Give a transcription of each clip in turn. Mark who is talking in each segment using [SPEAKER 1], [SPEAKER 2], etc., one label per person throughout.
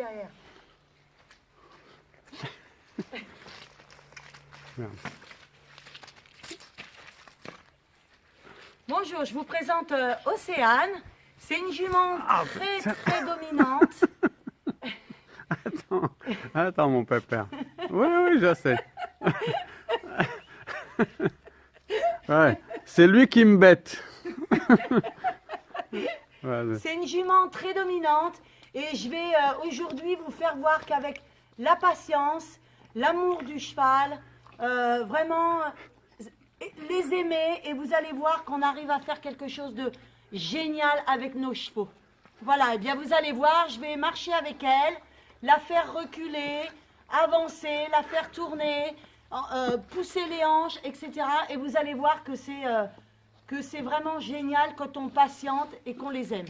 [SPEAKER 1] derrière. Bonjour, je vous présente Océane. C'est une jument très dominante.
[SPEAKER 2] Attends mon pépère. Oui, je sais. Ouais, c'est lui qui me bête.
[SPEAKER 1] C'est une jument très dominante et je vais aujourd'hui vous faire voir qu'avec la patience, l'amour du cheval, vraiment les aimer et vous allez voir qu'on arrive à faire quelque chose de génial avec nos chevaux. Voilà, et bien vous allez voir, je vais marcher avec elle, la faire reculer, avancer, la faire tourner, pousser les hanches, etc. Et vous allez voir que c'est vraiment génial quand on patiente et qu'on les aime.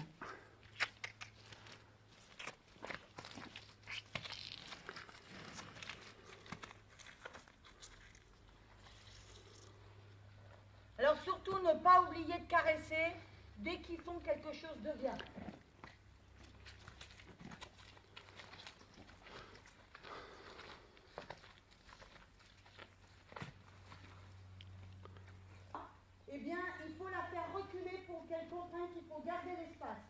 [SPEAKER 1] Alors surtout ne pas oublier de caresser dès qu'ils font quelque chose de bien. Eh bien, il faut la faire reculer pour qu'elle comprenne qu'il faut garder l'espace.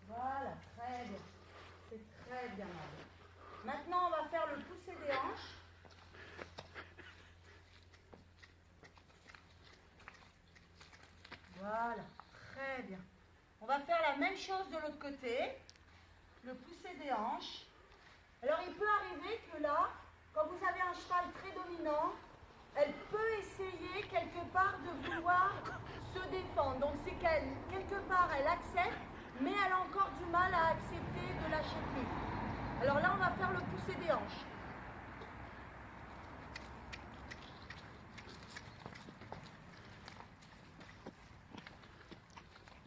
[SPEAKER 1] Voilà, très bien. C'est très bien. Maintenant, on va faire le pousser des hanches. Voilà, très bien. On va faire la même chose de l'autre côté. Le pousser des hanches. Alors, il peut arriver que là, quand vous avez un cheval très dominant, elle peut essayer quelque part de vouloir se défendre. Donc, c'est qu'elle, quelque part, elle accepte, mais elle a encore du mal à accepter de lâcher prise. Alors là, on va faire le pousser des hanches.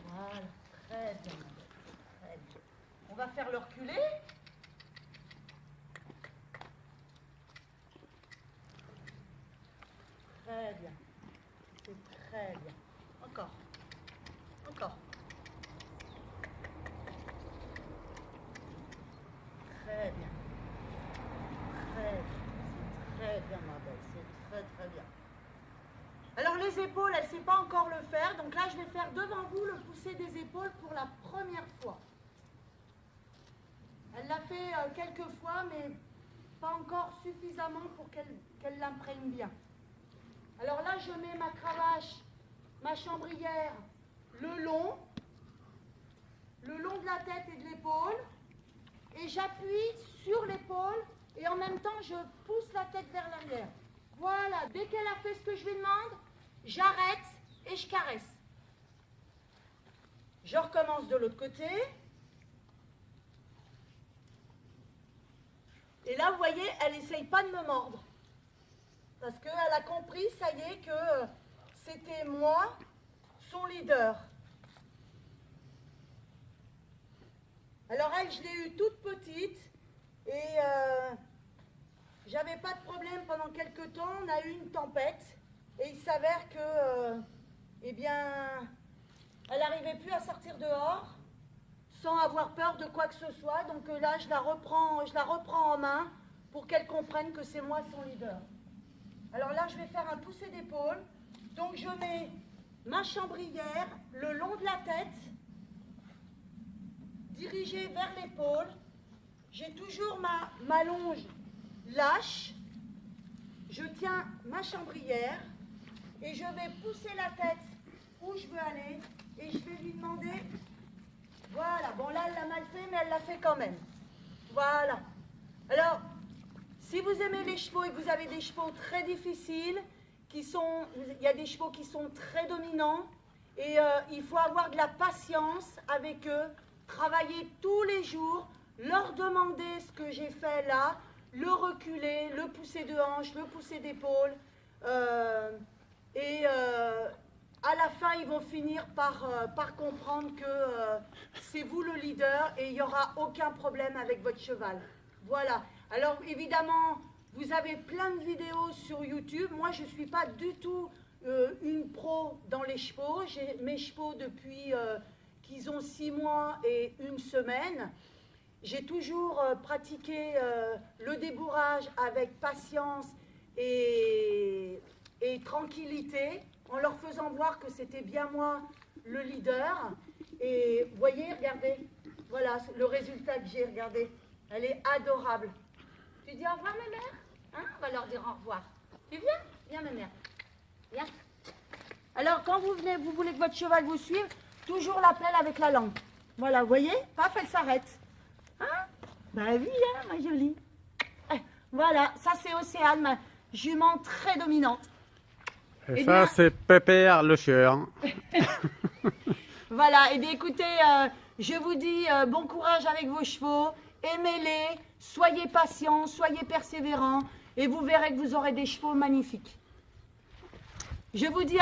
[SPEAKER 1] Voilà, très bien. Très bien. On va faire le reculer. Très bien. C'est très bien. Encore. Encore. Très bien. Très bien. C'est très bien, ma belle. C'est très, très bien. Alors, les épaules, elle ne sait pas encore le faire. Donc là, je vais faire devant vous le pousser des épaules pour la première fois. Elle l'a fait quelques fois, mais pas encore suffisamment pour qu'elle l'imprègne bien. Alors là, je mets ma cravache, ma chambrière le long de la tête et de l'épaule, et j'appuie sur l'épaule, et en même temps, je pousse la tête vers l'arrière. Voilà, dès qu'elle a fait ce que je lui demande, j'arrête et je caresse. Je recommence de l'autre côté. Et là, vous voyez, elle n'essaye pas de me mordre. Parce qu'elle a compris, ça y est, que c'était moi, son leader. Alors elle, je l'ai eue toute petite et j'avais pas de problème pendant quelques temps. On a eu une tempête et il s'avère que, eh bien, elle n'arrivait plus à sortir dehors sans avoir peur de quoi que ce soit. Donc là, je la reprends en main pour qu'elle comprenne que c'est moi son leader. Alors là, je vais faire un pousser d'épaule. Donc je mets ma chambrière le long de la tête, dirigée vers l'épaule. J'ai toujours ma longe lâche. Je tiens ma chambrière et je vais pousser la tête où je veux aller et je vais lui demander, voilà, bon là elle l'a mal fait mais elle l'a fait quand même. Voilà. Alors, si vous aimez les chevaux et que vous avez des chevaux très difficiles, il y a des chevaux qui sont très dominants et il faut avoir de la patience avec eux, travailler tous les jours, leur demander ce que j'ai fait là, le reculer, le pousser de hanche, le pousser d'épaule à la fin ils vont finir par comprendre que c'est vous le leader et il n'y aura aucun problème avec votre cheval. Voilà. Alors évidemment, vous avez plein de vidéos sur YouTube. Moi, je ne suis pas du tout une pro dans les chevaux. J'ai mes chevaux depuis qu'ils ont 6 mois et 1 semaine. J'ai toujours pratiqué le débourrage avec patience et tranquillité, en leur faisant voir que c'était bien moi le leader. Et vous voyez, regardez, voilà le résultat que j'ai, regardez. Elle est adorable. Tu dis au revoir, ma mère, hein? On va leur dire au revoir. Tu viens? Viens, ma mère. Viens. Alors, quand vous venez, vous voulez que votre cheval vous suive, toujours la pelle avec la langue. Voilà, vous voyez? Paf, elle s'arrête. Hein? Bah oui, hein, ma jolie. Voilà, ça c'est Océane, ma jument très dominante.
[SPEAKER 2] Et
[SPEAKER 1] Eh
[SPEAKER 2] ça,
[SPEAKER 1] bien-
[SPEAKER 2] c'est Pépère le chieur.
[SPEAKER 1] Voilà, et bien écoutez, je vous dis bon courage avec vos chevaux, aimez-les, soyez patients, soyez persévérants, et vous verrez que vous aurez des chevaux magnifiques. Je vous dis